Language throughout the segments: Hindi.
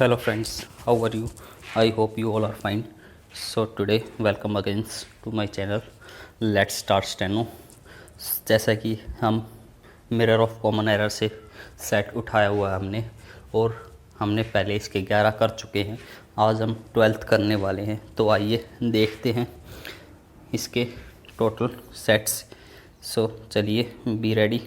Hello friends, how are you? I hope you all are fine. So today welcome again to my channel. Let's start steno. जैसा कि हम मिरर ऑफ कॉमन एरर से सेट उठाया हुआ है हमने, और हमने पहले इसके 11 कर चुके हैं। आज हम 12th करने वाले हैं, तो आइए देखते हैं इसके टोटल सेट्स। सो चलिए, बी रेडी।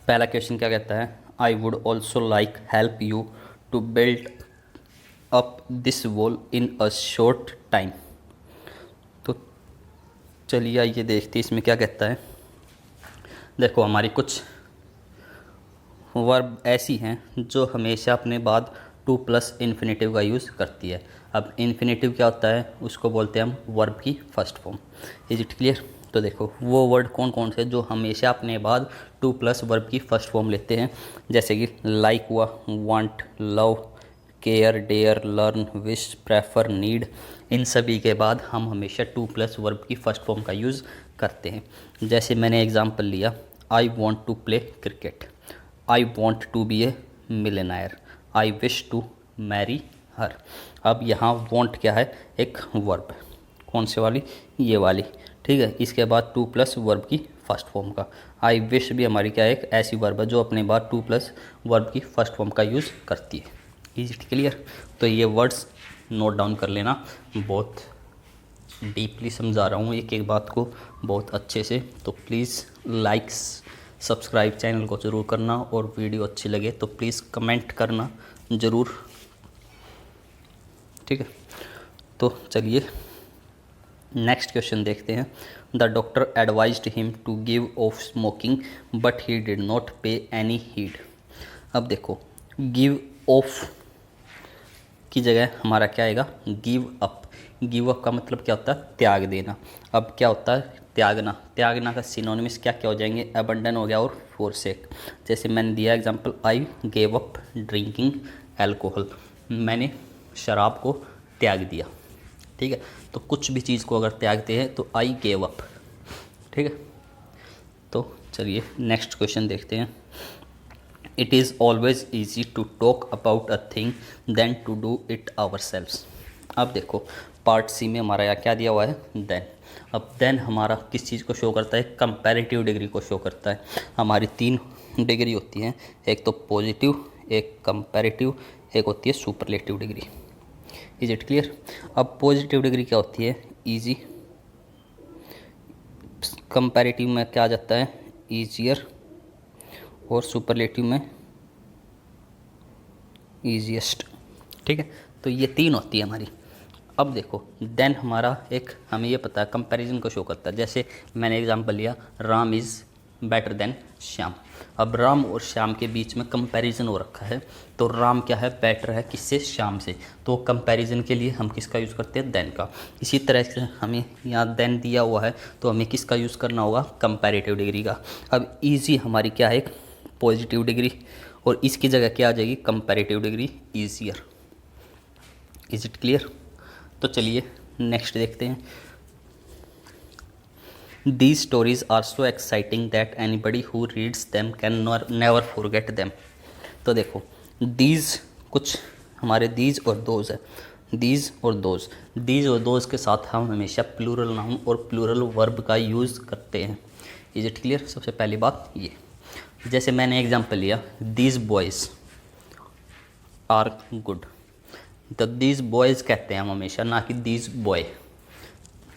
पहला क्वेश्चन क्या कहता है? I would also like help you to build up this wall in a short time. तो चलिए आइए देखते हैं इसमें क्या कहता है। देखो, हमारी कुछ वर्ब ऐसी हैं जो हमेशा अपने बाद टू प्लस इन्फिनेटिव का यूज़ करती है। अब इन्फिनेटिव क्या होता है? उसको बोलते हैं हम वर्ब की first form. Is it clear? तो देखो, वो वर्ड कौन कौन से जो हमेशा अपने बाद टू प्लस वर्ब की फर्स्ट फॉर्म लेते हैं, जैसे कि लाइक हुआ, want, love, care, dare, learn, wish, prefer, need. इन सभी के बाद हम हमेशा टू प्लस वर्ब की फर्स्ट फॉर्म का यूज़ करते हैं। जैसे मैंने एग्जांपल लिया, I want to play cricket, I want to be a millionaire, I wish to marry her. अब यहाँ वॉन्ट क्या है? एक वर्ब। कौन से वाली? ये वाली। ठीक है, इसके बाद टू प्लस वर्ब की फर्स्ट फॉर्म का। आई विश भी हमारी क्या है? एक ऐसी वर्ब है जो अपने बाद टू प्लस वर्ब की फर्स्ट फॉर्म का यूज़ करती है। Is it clear? तो ये वर्ड्स नोट डाउन कर लेना। बहुत डीपली समझा रहा हूँ एक एक बात को, बहुत अच्छे से। तो प्लीज़ लाइक्स, सब्सक्राइब चैनल को ज़रूर करना, और वीडियो अच्छी लगे तो प्लीज़ कमेंट करना ज़रूर। ठीक है, तो चलिए नेक्स्ट क्वेश्चन देखते हैं। The doctor advised him to give off smoking but he did not pay any heed. अब देखो, गिव ऑफ की जगह हमारा क्या आएगा? Give up. गिव अप का मतलब क्या होता है? त्याग देना। अब क्या होता है? त्यागना। त्यागना का सिनोनिम्स क्या क्या हो जाएंगे? अबंडन हो गया और फोरसेक। जैसे मैंने दिया example, I gave up drinking alcohol, मैंने शराब को त्याग दिया। ठीक है, तो कुछ भी चीज़ को अगर त्यागते हैं तो आई गेव अप। ठीक है, तो चलिए नेक्स्ट क्वेश्चन देखते हैं। It is always easy to talk about a thing than to do it ourselves. अब देखो, पार्ट सी में हमारा यहाँ क्या दिया हुआ है? देन। अब देन हमारा किस चीज़ को शो करता है? कंपैरेटिव डिग्री को शो करता है। हमारी 3 डिग्री होती हैं, एक तो पॉजिटिव, एक कंपैरेटिव, एक होती है superlative degree. Is it clear? अब पॉजिटिव डिग्री क्या होती है? ईजी। कंपैरेटिव में क्या आ जाता है? ईजियर, और सुपरलेटिव में ईजीएस्ट। ठीक है, तो ये 3 होती है हमारी। अब देखो, देन हमारा एक, हमें ये पता है कंपैरिजन को शो करता है। जैसे मैंने एग्जांपल लिया, Ram is better than Shyam. अब राम और श्याम के बीच में कंपैरिजन हो रखा है, तो राम क्या है? बेटर है किससे? श्याम से। तो कंपैरिजन के लिए हम किसका यूज़ करते हैं? देन का। इसी तरह से हमें यहाँ देन दिया हुआ है, तो हमें किसका यूज़ करना होगा? कंपैरेटिव डिग्री का। अब ईजी हमारी क्या है? एक पॉजिटिव डिग्री, और इसकी जगह क्या आ जाएगी? Comparative degree, easier. Is it clear? तो चलिए नेक्स्ट देखते हैं। These stories are so exciting that anybody who reads them can never forget them. तो देखो, दीज कुछ हमारे दीज और दोज है। दीज और दोज, दीज और दोज के साथ हम हमेशा प्लूरल नाउन और प्लूरल वर्ब का यूज़ करते हैं। Is it clear? सबसे पहली बात ये, जैसे मैंने एग्जांपल लिया, दीज बॉयज़ आर गुड। तो दीज बॉयज़ कहते हैं हम हमेशा, ना कि दीज बॉय।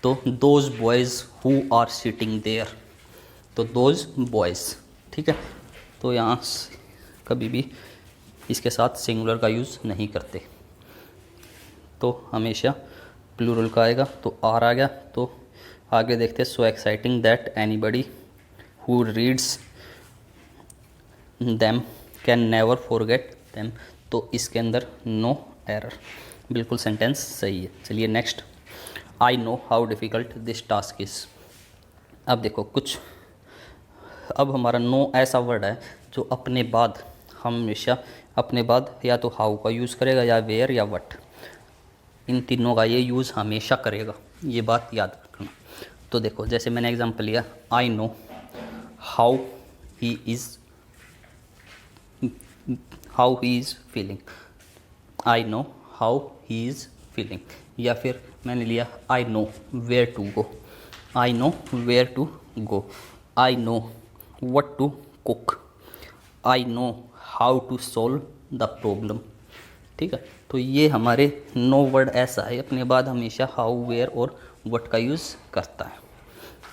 तो those boys who are sitting there, तो दोज बॉयज़। ठीक है, तो यहाँ कभी भी इसके साथ सिंगुलर का यूज़ नहीं करते, तो हमेशा प्लूरल का आएगा। तो आर आ गया, तो आगे देखते हैं। सो exciting that anybody who reads them can never forget them, तो इसके अंदर नो एरर, बिल्कुल सेंटेंस सही है। चलिए next. I know how difficult this task is. अब देखो, कुछ अब हमारा नो ऐसा वर्ड है जो अपने बाद हमेशा अपने बाद या तो हाउ का यूज़ करेगा, या वेयर, या वट। इन तीनों का ये यूज़ हमेशा करेगा, ये बात याद रखना। तो देखो, जैसे मैंने एग्जांपल लिया, I know how he is feeling. I know how he is feeling, या फिर मैंने लिया I know where to go, I know where to go, I know what to cook, I know how to solve the problem. ठीक है, तो ये हमारे नो वर्ड ऐसा है अपने बाद हमेशा हाउ वेयर और व्हाट का यूज़ करता है।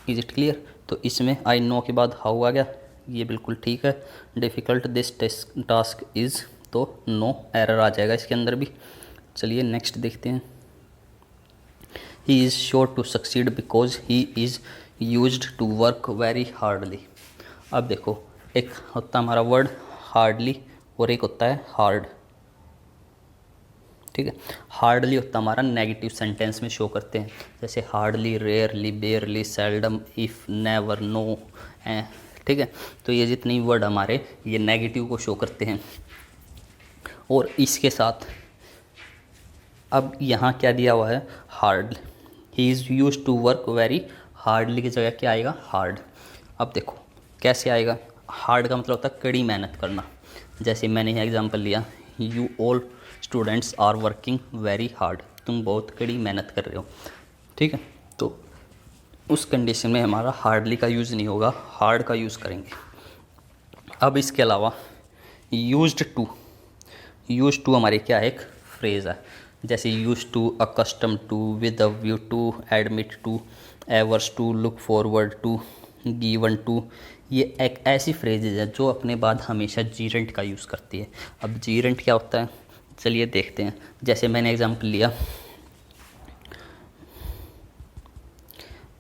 Is it clear? तो इसमें आई नो के बाद हाउ आ गया, ये बिल्कुल ठीक है। डिफ़िकल्ट दिस टास्क इज़, तो नो एरर आ जाएगा इसके अंदर भी। चलिए नेक्स्ट देखते हैं। He is sure to succeed because he is used to work very hardly. अब देखो, एक होता है हमारा वर्ड हार्डली और एक होता है हार्ड। ठीक है, हार्डली होता हमारा नेगेटिव सेंटेंस में शो करते हैं, जैसे hardly, rarely, barely, seldom, if, never, no. ठीक है, तो ये जितने वर्ड हमारे ये नेगेटिव को शो करते हैं। और इसके साथ अब यहाँ क्या दिया हुआ है, hard. He is use to work very hardly की जगह क्या आएगा, हार्ड। अब देखो कैसे आएगा, हार्ड का मतलब होता है कड़ी मेहनत करना। जैसे मैंने यहाँ एग्जांपल लिया, you all students are working very hard, तुम बहुत कड़ी मेहनत कर रहे हो। ठीक है, तो उस कंडीशन में हमारा हार्डली का यूज़ नहीं होगा, हार्ड का यूज़ करेंगे। अब इसके अलावा यूज्ड टू हमारी क्या है, एक फ्रेज़ है। जैसे use to, accustom to, with a view to, admit to, averse to, look forward to, given to. ये एक ऐसी फ्रेजेज है जो अपने बाद हमेशा जीरेंट का यूज़ करती है। अब जीरेंट क्या होता है, चलिए देखते हैं। जैसे मैंने एग्जांपल लिया,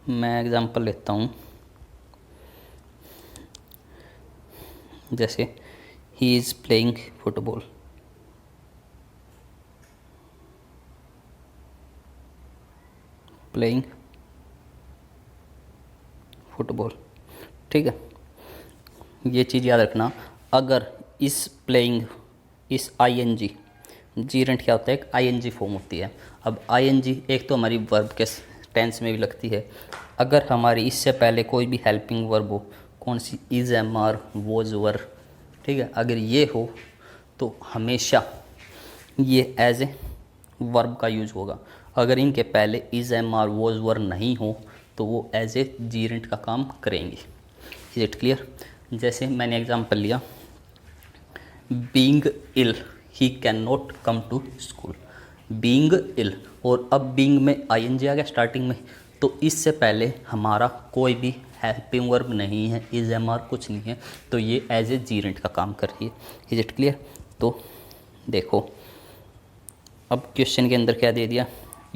मैं एग्जांपल लेता हूँ, जैसे he is playing football. Playing football, ठीक है। ये चीज़ याद रखना, अगर इस प्लेइंग, इस आईएनजी, जीरेंट क्या होता है, एक आईएनजी फॉर्म होती है। अब आईएनजी एक तो हमारी वर्ब के टेंस में भी लगती है। अगर हमारी इससे पहले कोई भी हेल्पिंग वर्ब हो, कौन सी, इज, एम, आर, वॉज, वर, ठीक है, अगर ये हो तो हमेशा ये एज ए वर्ब का यूज़ होगा। अगर इनके पहले इज, एम, आर, वॉज, वर नहीं हो तो वो एज ए जीरेंट का काम करेंगे। Is it clear? जैसे मैंने एग्जांपल लिया, being ill he can not come to school. Being ill, और अब बीइंग में आईएनजी आ गया स्टार्टिंग में, तो इससे पहले हमारा कोई भी हेल्पिंग वर्ब नहीं है, इज, एम, आर कुछ नहीं है, तो ये एज ए जीरेंट का काम कर रही है। Is it clear? तो देखो अब क्वेश्चन के अंदर क्या दे दिया,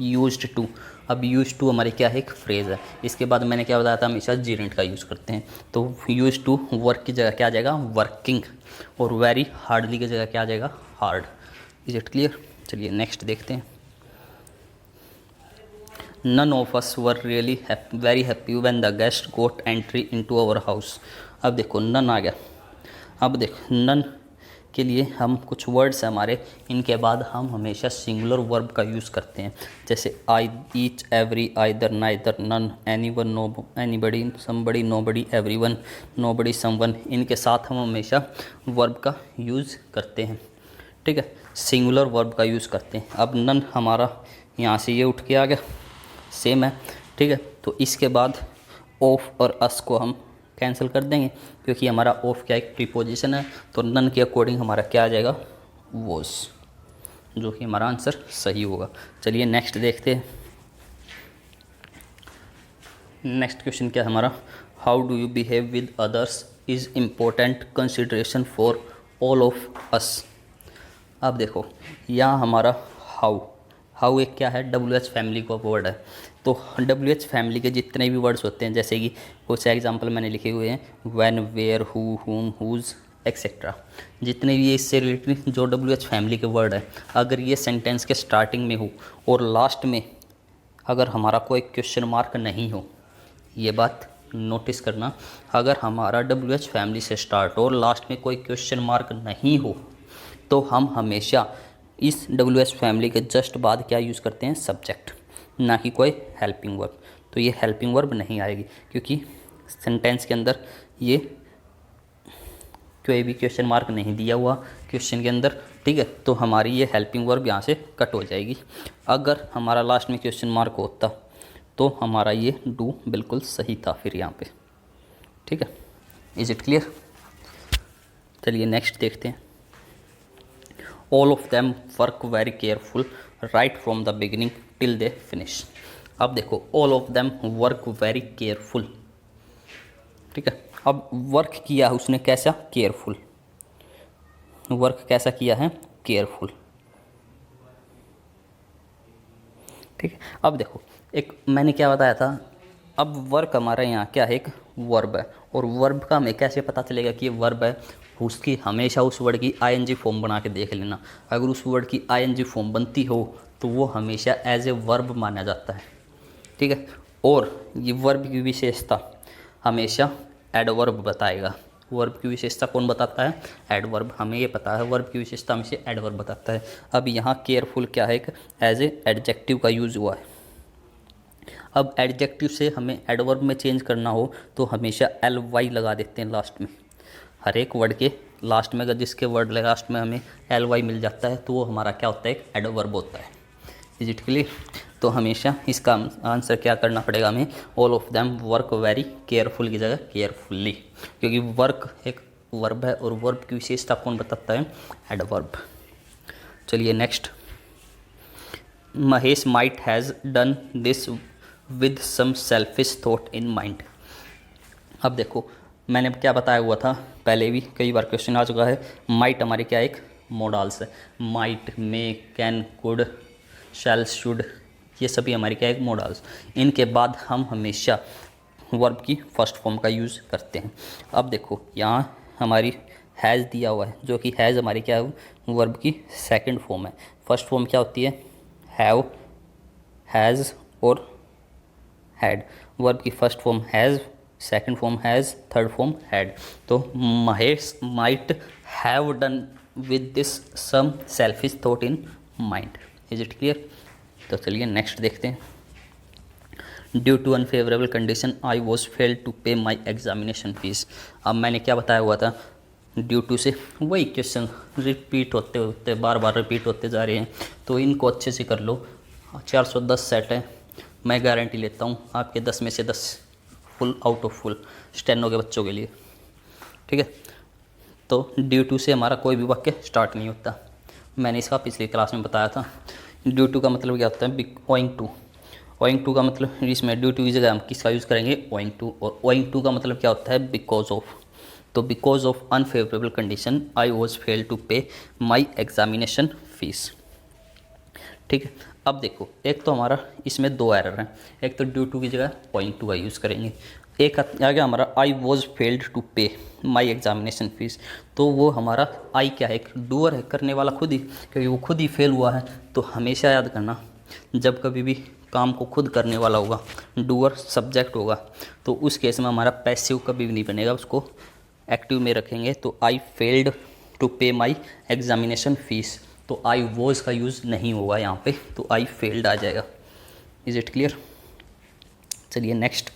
यूज्ड टू। अब यूज टू हमारी क्या है, एक फ्रेज़ है। इसके बाद मैंने क्या बताया था, हमेशा जीरेंट का यूज़ करते हैं। तो यूज टू वर्क की जगह क्या आ जाएगा, वर्किंग, और वेरी हार्डली की जगह क्या आ जाएगा, हार्ड। Is it clear? चलिए नेक्स्ट देखते हैं। None of us were really very happy when the guest got entry into our house. अब देखो नन आ गया। अब देखो नन के लिए हम कुछ वर्ड्स हैं हमारे, इनके बाद हम हमेशा सिंगुलर वर्ब का यूज़ करते हैं। जैसे I, each, every, either, neither, none, anyone, no, anybody, somebody, nobody, everyone, nobody, someone, इनके साथ हम हमेशा वर्ब का यूज़ करते हैं। ठीक है, सिंगुलर वर्ब का यूज़ करते हैं। अब नन हमारा यहाँ से ये उठ के आ गया, सेम है। ठीक है, तो इसके बाद ऑफ और अस को हम कैंसिल कर देंगे, क्योंकि हमारा ऑफ क्या एक प्रीपोजिशन है, तो नन के अकॉर्डिंग हमारा क्या आ जाएगा, वॉज, जो कि हमारा आंसर सही होगा। चलिए नेक्स्ट देखते हैं। नेक्स्ट क्वेश्चन क्या है हमारा, how do you behave with others is important consideration for all of us. अब देखो यहाँ हमारा हाउ एक क्या है, WH फैमिली का वर्ड है। तो WH फैमिली के जितने भी वर्ड्स होते हैं, जैसे कि कुछ एग्जांपल मैंने लिखे हुए हैं, व्हेन, वेयर, हु, हुम, हुज, एक्सेट्रा, जितने भी इससे रिलेटेड जो WH फैमिली के वर्ड है, अगर ये सेंटेंस के स्टार्टिंग में हो और लास्ट में अगर हमारा कोई क्वेश्चन मार्क नहीं हो, ये बात नोटिस करना, अगर हमारा WH फैमिली से स्टार्ट हो और लास्ट में कोई क्वेश्चन मार्क नहीं हो तो हम हमेशा इस WH फैमिली के जस्ट बाद क्या यूज़ करते हैं, सब्जेक्ट, ना कि कोई हेल्पिंग वर्ब। तो ये हेल्पिंग वर्ब नहीं आएगी, क्योंकि सेंटेंस के अंदर ये कोई भी क्वेश्चन मार्क नहीं दिया हुआ क्वेश्चन के अंदर, ठीक है, तो हमारी ये हेल्पिंग वर्ब यहाँ से कट हो जाएगी। अगर हमारा लास्ट में क्वेश्चन मार्क होता तो हमारा ये डू बिल्कुल सही था फिर यहाँ पे। ठीक है, इज इट क्लियर? चलिए नेक्स्ट देखते हैं। All of them work very careful right from the beginning till they finish. अब देखो, all of them work very careful. ठीक है, अब वर्क किया है उसने कैसा? केयरफुल। वर्क कैसा किया है? केयरफुल। ठीक है, अब देखो, एक मैंने क्या बताया था, अब वर्क हमारा यहाँ क्या है? एक वर्ब है, और वर्ब का हमें कैसे पता चलेगा कि ये वर्ब है? उसकी हमेशा उस वर्ड की आईएनजी फॉर्म बना के देख लेना। अगर उस वर्ड की आईएनजी फॉर्म बनती हो तो वो हमेशा एज ए वर्ब माना जाता है। ठीक है, और ये वर्ब की विशेषता हमेशा एडवर्ब बताएगा। वर्ब की विशेषता कौन बताता है? एडवर्ब। हमें ये पता है वर्ब की विशेषता हमेशा एडवर्ब बताता है। अब यहाँ केयरफुल क्या है? एक एज ए एडजेक्टिव का यूज़ हुआ है। अब एडजेक्टिव से हमें एडवर्ब में चेंज करना हो तो हमेशा ly लगा देते हैं लास्ट में। हर एक वर्ड के लास्ट में अगर जिसके वर्ड लास्ट में हमें ly मिल जाता है तो वो हमारा क्या होता है? एक एडवर्ब होता है। Is it clear? तो हमेशा इसका आंसर क्या करना पड़ेगा हमें? All of them work very careful की जगह केयरफुल्ली, क्योंकि वर्क एक वर्ब है और वर्ब की विशेषता कौन बताता है? एडवर्ब। चलिए next. Mahesh might has done this with some selfish thought in mind. अब देखो, मैंने क्या बताया हुआ था पहले भी कई बार क्वेश्चन आ चुका है, माइट हमारे क्या एक मोडाल्स है। Might, may, can, could, shall, should, ये सभी हमारे क्या एक मोडाल्स। इनके बाद हम हमेशा वर्ब की फर्स्ट फॉर्म का यूज़ करते हैं। अब देखो, यहाँ हमारी हैज़ दिया हुआ है, जो कि हैज़ हमारी क्या है? वर्ब की सेकंड फॉर्म है। फर्स्ट फॉर्म क्या होती है? हैव, हैज़ और हैड। वर्ब की first form has, second form has, third form had. तो Mahesh might have done with this some selfish thought in mind. Is it clear? तो चलिए नेक्स्ट देखते हैं। Due to unfavourable condition I was fail to pay my examination fees. अब मैंने क्या बताया हुआ था? ड्यू टू से वही क्वेश्चन रिपीट होते होते बार बार रिपीट होते जा रहे हैं, तो इनको अच्छे से कर लो। 410 सेट है, मैं गारंटी लेता हूँ आपके 10 में से 10 full out of full steno के बच्चों के लिए। ठीक है, तो ड्यू टू से हमारा कोई भी वाक्य स्टार्ट नहीं होता। मैंने इसका पिछली क्लास में बताया था। ड्यू टू का मतलब क्या होता है? Owing to. ओइंग टू का मतलब, इसमें ड्यू टू की जगह हम किसका यूज़ करेंगे? Owing to. और ओइंग टू का मतलब क्या होता है? Because of. तो because of unfavourable condition I was fail to pay my examination fees. ठीक है, अब देखो, एक तो हमारा इसमें दो एरर हैं। एक तो ड्यू टू की जगह ओइंग टू का यूज़ करेंगे, एक आ गया हमारा I was failed to pay my examination fees. तो वो हमारा आई क्या है? एक डूअर है, करने वाला खुद ही, क्योंकि वो खुद ही फेल हुआ है। तो हमेशा याद करना, जब कभी भी काम को खुद करने वाला होगा, डूअर सब्जेक्ट होगा, तो उस केस में हमारा पैसिव कभी भी नहीं बनेगा, उसको एक्टिव में रखेंगे। तो I failed to pay my examination fees, तो आई वॉज का यूज़ नहीं होगा यहाँ पे, तो आई फेल्ड आ जाएगा। Is it clear? चलिए next.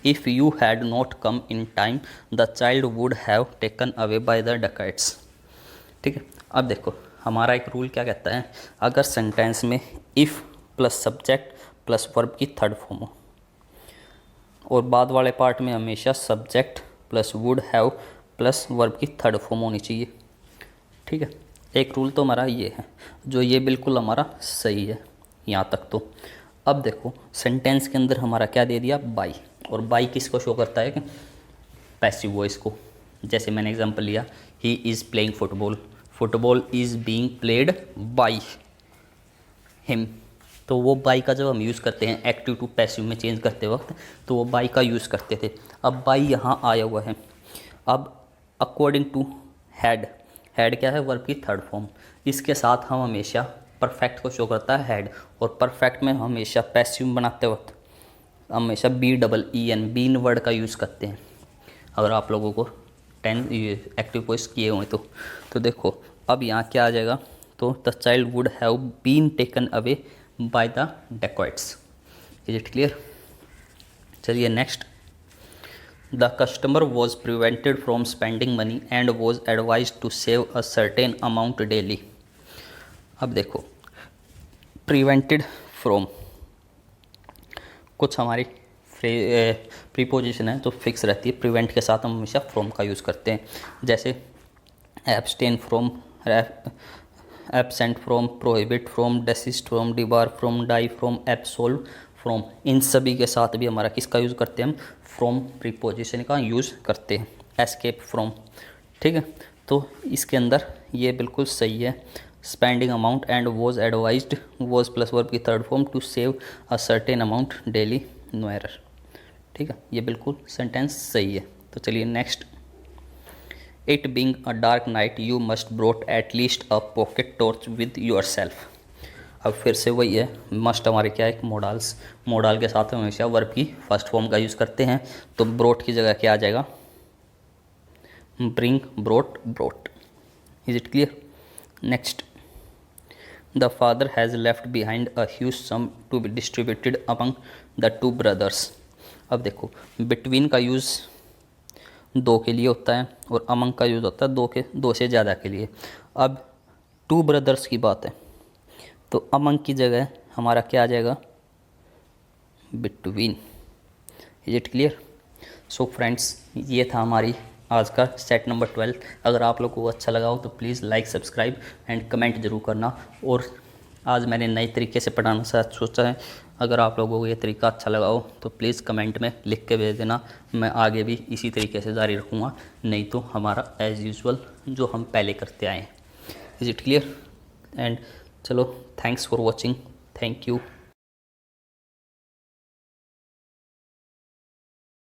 If you had not come in time the child would have taken away by the dacoits. ठीक है, अब देखो, हमारा एक रूल क्या कहता है? अगर सेंटेंस में if plus subject plus verb की थर्ड फॉर्म हो, और बाद वाले पार्ट में हमेशा subject plus would have plus verb की थर्ड फॉर्म होनी चाहिए। ठीक है, एक रूल तो हमारा ये है, जो ये बिल्कुल हमारा सही है यहाँ तक। तो अब देखो, सेंटेंस के अंदर हमारा क्या दे दिया? बाई। और बाई किसको शो करता है? कि पैसिव वॉइस को। जैसे मैंने एग्जांपल लिया, he is playing football, football is being played by him. तो वो बाई का जब हम यूज़ करते हैं एक्टिव टू पैसिव में चेंज करते वक्त, तो वो बाई का यूज़ करते थे। अब बाई यहाँ आया हुआ है। अब अकॉर्डिंग टू हैड, हैड क्या है? वर्ब की थर्ड फॉर्म। इसके साथ हम हमेशा परफेक्ट को शो करता है हैड, और परफेक्ट में हमेशा पैसिव बनाते वक्त हमेशा BEEN बीन वर्ड का यूज़ करते हैं। अगर आप लोगों को 10 एक्टिव वॉइस किए हुए तो देखो, अब यहाँ क्या आ जाएगा? तो the child would have been taken away by the dacoits. Is it clear? चलिए next. The customer was prevented from spending money and was advise to save a certain amount daily. अब देखो, प्रिवेंटेड फ्रॉम, कुछ हमारी प्रीपोजिशन है तो फिक्स रहती है, प्रिवेंट के साथ हम हमेशा फ्रॉम का यूज़ करते हैं, जैसे abstain from, absent from, prohibit from, desist from, debar from, die from, absolve from. इन सभी के साथ भी हमारा किसका यूज़ करते हैं हम? फ्रॉम प्रीपोजिशन का यूज़ करते हैं। एस्केप फ्रॉम, ठीक है, तो इसके अंदर ये बिल्कुल सही है। Spending amount and was advised, was plus verb की third form, to save a certain amount daily, no error. ठीक है, ये बिल्कुल सेंटेंस सही है। तो चलिए next. It being a dark night you must brought at least a pocket torch with yourself. अब फिर से वही है, मस्ट हमारे क्या है? मोडाल्स, मोडाल के साथ हम हमेशा वर्ब की फर्स्ट फॉर्म का यूज़ करते हैं, तो ब्रोट की जगह क्या आ जाएगा? Bring, brought, brought. Is it clear? Next, the father has left behind a huge sum to be distributed among the two brothers. अब देखो, बिटवीन का यूज़ दो के लिए होता है और अमंग का यूज़ होता है दो से ज़्यादा के लिए। अब टू ब्रदर्स की बात है तो अमंग की जगह हमारा क्या आ जाएगा? Between. Is it clear? So friends, ये था हमारी आज का सेट नंबर 12। अगर आप लोग को अच्छा लगा हो तो please like, subscribe and comment जरूर करना। और आज मैंने नए तरीके से पढ़ाना सोचा है, अगर आप लोगों को ये तरीका अच्छा लगा हो तो प्लीज़ कमेंट में लिख के भेज देना। मैं आगे भी इसी तरीके से जारी रखूँगा, नहीं तो हमारा एज़ यूजुअल जो हम पहले करते आए हैं। Is it clear? एंड चलो, thanks for watching, thank you.